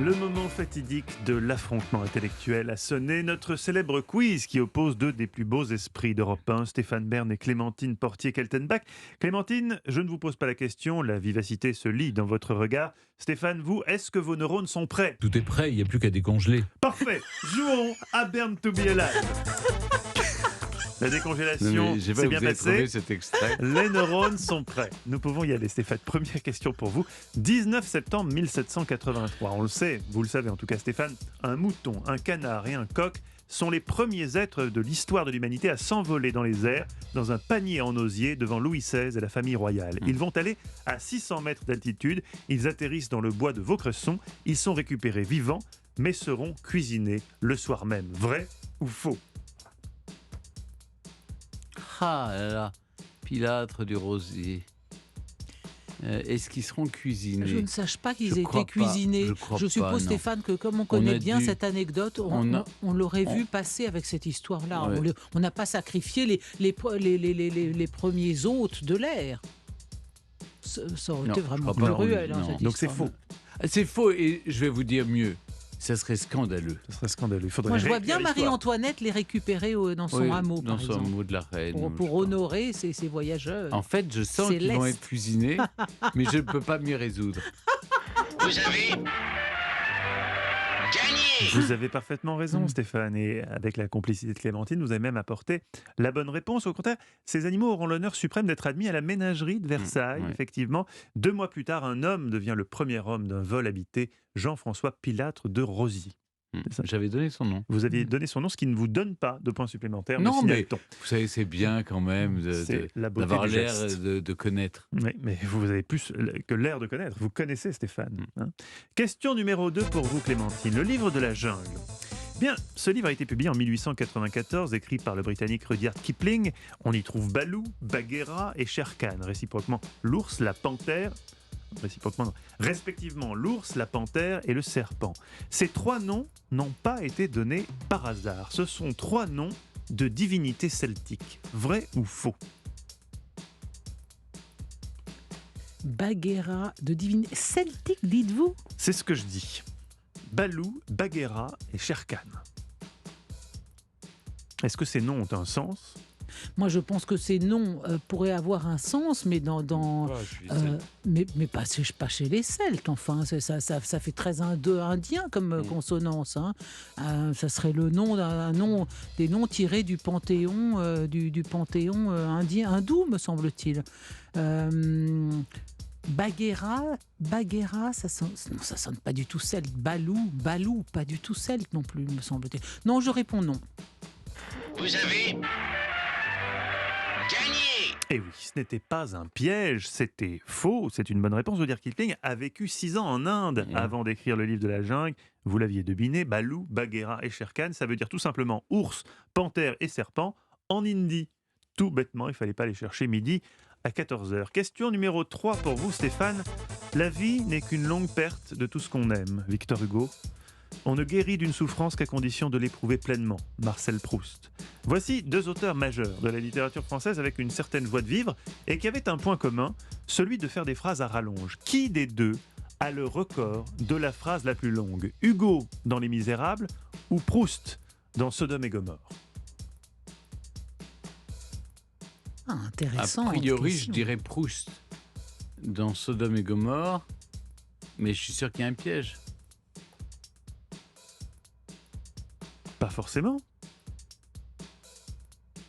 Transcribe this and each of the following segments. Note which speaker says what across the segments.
Speaker 1: Le moment fatidique de l'affrontement intellectuel a sonné. Notre célèbre quiz qui oppose deux des plus beaux esprits d'Europe 1, Stéphane Bern et Clémentine Portier-Keltenbach. Clémentine, je ne vous pose pas la question, la vivacité se lit dans votre regard. Stéphane, vous, est-ce que vos neurones sont prêts?
Speaker 2: Tout est prêt, il n'y a plus qu'à décongeler.
Speaker 1: Parfait, jouons à Bern to be alive. La décongélation s'est bien passée.
Speaker 2: Cet extrait.
Speaker 1: Les neurones sont prêts. Nous pouvons y aller, Stéphane. Première question pour vous. 19 septembre 1783. On le sait, vous le savez en tout cas, Stéphane, un mouton, un canard et un coq sont les premiers êtres de l'histoire de l'humanité à s'envoler dans les airs dans un panier en osier devant Louis XVI et la famille royale. Ils vont aller à 600 mètres d'altitude. Ils atterrissent dans le bois de Vaucresson. Ils sont récupérés vivants, mais seront cuisinés le soir même. Vrai ou faux?
Speaker 2: Ah là là, Pilâtre du Rosier. Est-ce qu'ils seront cuisinés?
Speaker 3: Je ne sache pas qu'ils
Speaker 2: Je
Speaker 3: aient
Speaker 2: crois
Speaker 3: été
Speaker 2: pas,
Speaker 3: cuisinés.
Speaker 2: je crois
Speaker 3: Je suppose,
Speaker 2: pas, non.
Speaker 3: Stéphane, que comme on connaît
Speaker 2: a
Speaker 3: bien
Speaker 2: dû-
Speaker 3: cette anecdote, on l'aurait vu passer avec cette histoire-là.
Speaker 2: Ouais.
Speaker 3: On n'a pas sacrifié les premiers hôtes de l'air. Ça aurait
Speaker 2: Non,
Speaker 3: été
Speaker 2: je
Speaker 3: vraiment
Speaker 2: crois pas.
Speaker 3: cruel.
Speaker 2: Non.
Speaker 3: Cette
Speaker 1: Donc c'est
Speaker 3: histoire.
Speaker 1: faux.
Speaker 2: C'est faux et je vais vous dire mieux. Ça serait scandaleux.
Speaker 1: Ce serait scandaleux. Il faudrait
Speaker 3: Moi, je vois
Speaker 1: réécrire
Speaker 3: bien
Speaker 1: l'histoire.
Speaker 3: Marie-Antoinette les récupérer dans son
Speaker 2: Oui,
Speaker 3: hameau,
Speaker 2: dans
Speaker 3: par
Speaker 2: son
Speaker 3: exemple,
Speaker 2: hameau de la reine.
Speaker 3: pour honorer ces voyageurs.
Speaker 2: En fait, je sens qu'ils vont
Speaker 3: Céleste.
Speaker 2: être cuisinés, mais je ne peux pas m'y résoudre.
Speaker 4: Vous avez gagné.
Speaker 1: Vous avez parfaitement raison, Stéphane. Et avec la complicité de Clémentine, vous avez même apporté la bonne réponse. Au contraire, ces animaux auront l'honneur suprême d'être admis à la ménagerie de Versailles.
Speaker 2: ouais.
Speaker 1: Effectivement, 2 mois plus tard, un homme devient le premier homme d'un vol habité, Jean-François Pilâtre de Rosier. C'est ça.
Speaker 2: J'avais donné son nom.
Speaker 1: Vous aviez donné son nom, ce qui ne vous donne pas de points supplémentaires.
Speaker 2: Non,
Speaker 1: me
Speaker 2: mais
Speaker 1: signale-t-on.
Speaker 2: vous savez, c'est bien quand même
Speaker 1: C'est la beauté
Speaker 2: d'avoir
Speaker 1: du
Speaker 2: l'air
Speaker 1: geste.
Speaker 2: de connaître.
Speaker 1: Oui, mais vous avez plus que l'air de connaître. Vous connaissez Stéphane. Hein. Question numéro 2 pour vous, Clémentine. Le livre de la jungle. Bien, ce livre a été publié en 1894, écrit par le Britannique Rudyard Kipling. On y trouve Balou, Bagheera et Shere Khan, réciproquement l'ours, la panthère, respectivement l'ours, la panthère et le serpent. Ces 3 noms n'ont pas été donnés par hasard. Ce sont 3 noms de divinités celtiques. Vrai ou faux?
Speaker 3: Bagheera de divinité celtique, dites-vous?
Speaker 1: C'est ce que je dis. Balou, Bagheera et Shere Khan. Est-ce que ces noms ont un sens?
Speaker 3: Moi, je pense que ces noms pourraient avoir un sens, mais mais pas chez les Celtes. Enfin, ça fait très indien comme consonance. Hein. Ça serait le nom des noms tirés du panthéon, du panthéon indien, hindou, me semble-t-il. Bagheera, ça sonne pas du tout celte. Balou, pas du tout celte non plus, me semble-t-il. Non, je réponds non.
Speaker 4: Vous avez gagné.
Speaker 1: Eh oui, ce n'était pas un piège, c'était faux. C'est une bonne réponse. Rudyard Kipling a vécu 6 ans en Inde avant d'écrire le livre de la jungle. Vous l'aviez deviné, Balou, Bagheera et Shere Khan, ça veut dire tout simplement ours, panthère et serpent en hindi. Tout bêtement, il ne fallait pas les chercher midi à 14h. Question numéro 3 pour vous, Stéphane. La vie n'est qu'une longue perte de tout ce qu'on aime. Victor Hugo. On ne guérit d'une souffrance qu'à condition de l'éprouver pleinement. Marcel Proust. Voici 2 auteurs majeurs de la littérature française avec une certaine joie de vivre et qui avaient un point commun, celui de faire des phrases à rallonge. Qui des deux a le record de la phrase la plus longue? Hugo dans Les Misérables ou Proust dans Sodome et Gomorrhe?
Speaker 3: Intéressant.
Speaker 2: A priori,
Speaker 3: question.
Speaker 2: je dirais Proust dans Sodome et Gomorre, mais je suis sûr qu'il y a un piège.
Speaker 1: Pas forcément.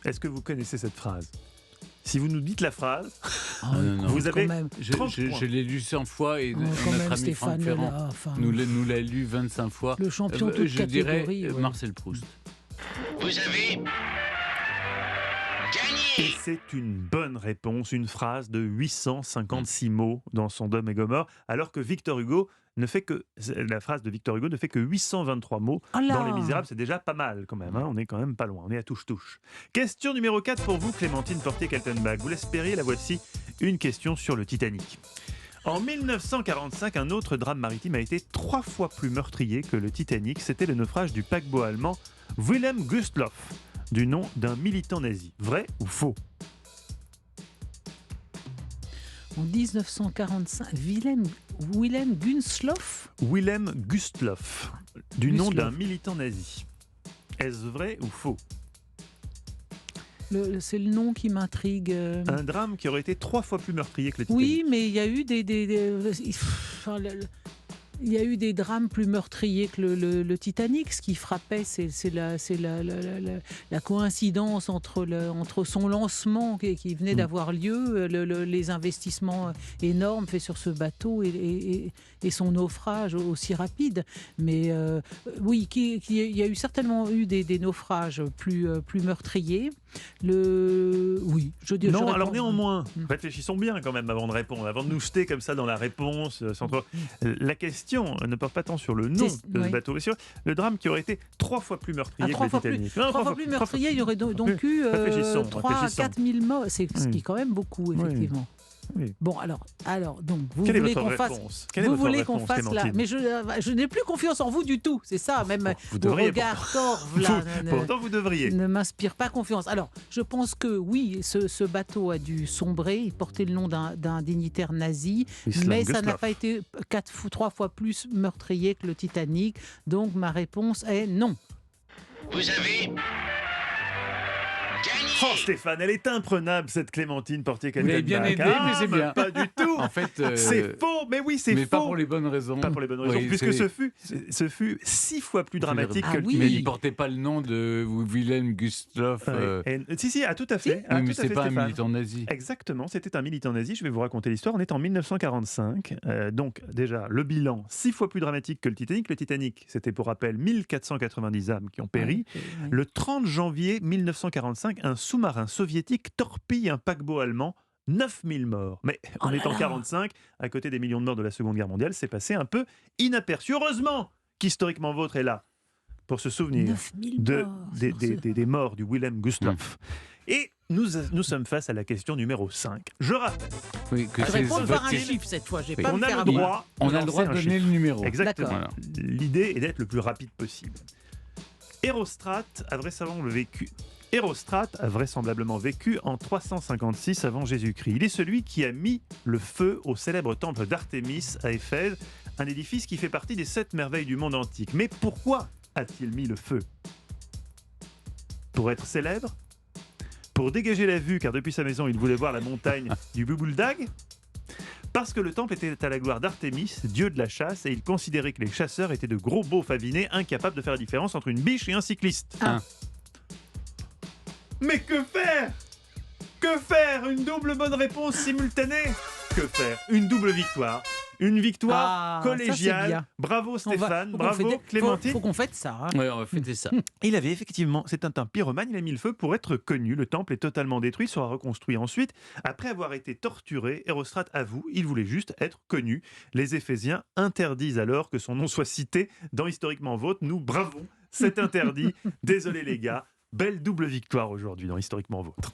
Speaker 1: Est-ce que vous connaissez cette phrase? Si vous nous dites la phrase,
Speaker 3: Ah,
Speaker 1: vous
Speaker 3: écoute,
Speaker 1: avez
Speaker 3: quand même.
Speaker 1: 30 points.
Speaker 2: Je l'ai lu 100 fois et
Speaker 3: Quand
Speaker 2: notre
Speaker 3: même,
Speaker 2: ami
Speaker 3: Stéphane
Speaker 2: Franck Ferrand
Speaker 3: là, enfin,
Speaker 2: nous l'a lu 25 fois.
Speaker 3: le champion toute
Speaker 2: Je dirais
Speaker 3: catégorie. Ouais.
Speaker 2: Marcel Proust.
Speaker 4: Vous avez
Speaker 1: Et
Speaker 4: gagné.
Speaker 1: c'est une bonne réponse, une phrase de 856 mots dans Sodome et Gomorre, alors que Victor Hugo la phrase de Victor Hugo ne fait que 823 mots.
Speaker 3: Oh là
Speaker 1: Dans Les Misérables, c'est déjà pas mal quand même, hein. On est quand même pas loin, on est à touche-touche. Question numéro 4 pour vous, Clémentine Portier-Keltenbach. Vous l'espériez, la voici, une question sur le Titanic. En 1945, un autre drame maritime a été 3 fois plus meurtrier que le Titanic. C'était le naufrage du paquebot allemand Wilhelm Gustloff, du nom d'un militant nazi. Vrai ou faux?
Speaker 3: En 1945, Wilhelm Gustloff.
Speaker 1: Wilhelm Gustloff, du nom
Speaker 3: Gustloff.
Speaker 1: d'un militant nazi. Est-ce vrai ou faux?
Speaker 3: C'est le nom qui m'intrigue.
Speaker 1: Un drame qui aurait été 3 fois plus meurtrier que le Titanic.
Speaker 3: Oui, mais il y a eu il y a eu des drames plus meurtriers que le Titanic. Ce qui frappait, c'est la coïncidence entre son lancement qui venait d'avoir lieu, les investissements énormes faits sur ce bateau et son naufrage aussi rapide. Mais oui, il y a eu certainement des naufrages plus meurtriers. Oui, je dis.
Speaker 1: Non, alors néanmoins, réfléchissons bien quand même avant de répondre, avant de nous jeter comme ça dans la réponse. La question ne porte pas tant sur le nom de ce bateau, mais sur le drame qui aurait été 3 fois plus meurtrier que le Titanic.
Speaker 3: 3 fois plus meurtrier, il y aurait donc eu 3 à 4 000 morts. C'est ce qui est quand même beaucoup, effectivement.
Speaker 1: Oui.
Speaker 3: Bon, alors, donc, vous
Speaker 1: Quelle est
Speaker 3: voulez
Speaker 1: votre
Speaker 3: qu'on fasse,
Speaker 1: réponse? Quelle est votre réponse,
Speaker 3: là,
Speaker 1: Clémentine?
Speaker 3: mais je n'ai plus confiance en vous du tout, c'est ça, même
Speaker 1: Vous
Speaker 3: vos
Speaker 1: devriez,
Speaker 3: regards torves là,
Speaker 1: pourtant vous devriez.
Speaker 3: ne m'inspirent pas confiance. Alors, je pense que oui, ce bateau a dû sombrer, il portait le nom d'un dignitaire nazi, mais ça n'a pas été 3 fois plus meurtrier que le Titanic, donc ma réponse est non.
Speaker 4: Vous avez gagné.
Speaker 1: Oh Stéphane, elle est imprenable cette Clémentine Portier-Cadebac.
Speaker 2: Vous m'avez bien aidé, mais c'est bien.
Speaker 1: Pas du tout.
Speaker 2: En fait,
Speaker 1: c'est faux, mais oui, c'est faux.
Speaker 2: Mais pas pour les bonnes raisons.
Speaker 1: Pas pour les bonnes raisons,
Speaker 2: Oui,
Speaker 1: puisque ce fut 6 fois plus dramatique que le
Speaker 3: oui.
Speaker 2: Mais il
Speaker 1: Titanic.
Speaker 2: ne portait pas le nom de Wilhelm Gustloff.
Speaker 1: Si, tout à fait.
Speaker 2: Oui,
Speaker 1: tout
Speaker 2: mais
Speaker 1: à
Speaker 2: c'est
Speaker 1: fait,
Speaker 2: pas un
Speaker 1: Stéphane.
Speaker 2: militant nazi.
Speaker 1: Exactement, c'était un militant nazi. Je vais vous raconter l'histoire. On est en 1945. Donc, déjà, le bilan 6 fois plus dramatique que le Titanic. Le Titanic, c'était pour rappel 1490 âmes qui ont péri. Le 30 janvier 1945, un sous-marin soviétique torpille un paquebot allemand. 9000 morts. Mais on est en 45, à côté des millions de morts de la Seconde Guerre mondiale, c'est passé un peu inaperçu. Heureusement qu'Historiquement Vôtre est là pour se souvenir des morts du Wilhelm Gustloff. Et nous sommes face à la question numéro 5. Je rappelle.
Speaker 2: Oui, que
Speaker 3: Je
Speaker 2: c'est
Speaker 3: réponds par un
Speaker 2: voté.
Speaker 3: chiffre cette fois. J'ai
Speaker 2: Oui.
Speaker 3: pas
Speaker 1: On
Speaker 3: me
Speaker 1: a
Speaker 3: faire
Speaker 1: le
Speaker 3: avoir.
Speaker 1: droit,
Speaker 2: On a le
Speaker 1: lancer
Speaker 2: droit de
Speaker 1: un
Speaker 2: donner
Speaker 1: chiffre.
Speaker 2: le numéro.
Speaker 1: Exactement.
Speaker 2: Voilà.
Speaker 1: L'idée est d'être le plus rapide possible. Érostrate a vraisemblablement vécu en 356 avant Jésus-Christ. Il est celui qui a mis le feu au célèbre temple d'Artémis à Éphèse, un édifice qui fait partie des 7 merveilles du monde antique. Mais pourquoi a-t-il mis le feu? Pour être célèbre? Pour dégager la vue, car depuis sa maison, il voulait voir la montagne du Bubuldag? Parce que le temple était à la gloire d'Artémis, dieu de la chasse, et il considérait que les chasseurs étaient de gros beaufs avinés, incapables de faire la différence entre une biche et un cycliste. Mais que faire? Que faire? Une double bonne réponse simultanée? Que faire? Une double victoire. Une victoire
Speaker 3: Ça, c'est
Speaker 1: collégiale.
Speaker 3: bien.
Speaker 1: Bravo Stéphane,
Speaker 3: Faut
Speaker 1: bravo Clémentine.
Speaker 3: Faut qu'on fête ça. Hein.
Speaker 2: Ouais, on va fêter ça.
Speaker 1: Il avait effectivement, c'est un pyromane, il a mis le feu pour être connu. Le temple est totalement détruit, sera reconstruit ensuite. Après avoir été torturé, Érostrate avoue, il voulait juste être connu. Les Éphésiens interdisent alors que son nom soit cité dans Historiquement Vôtre. Nous bravons cet interdit. Désolé les gars, belle double victoire aujourd'hui dans Historiquement Vôtre.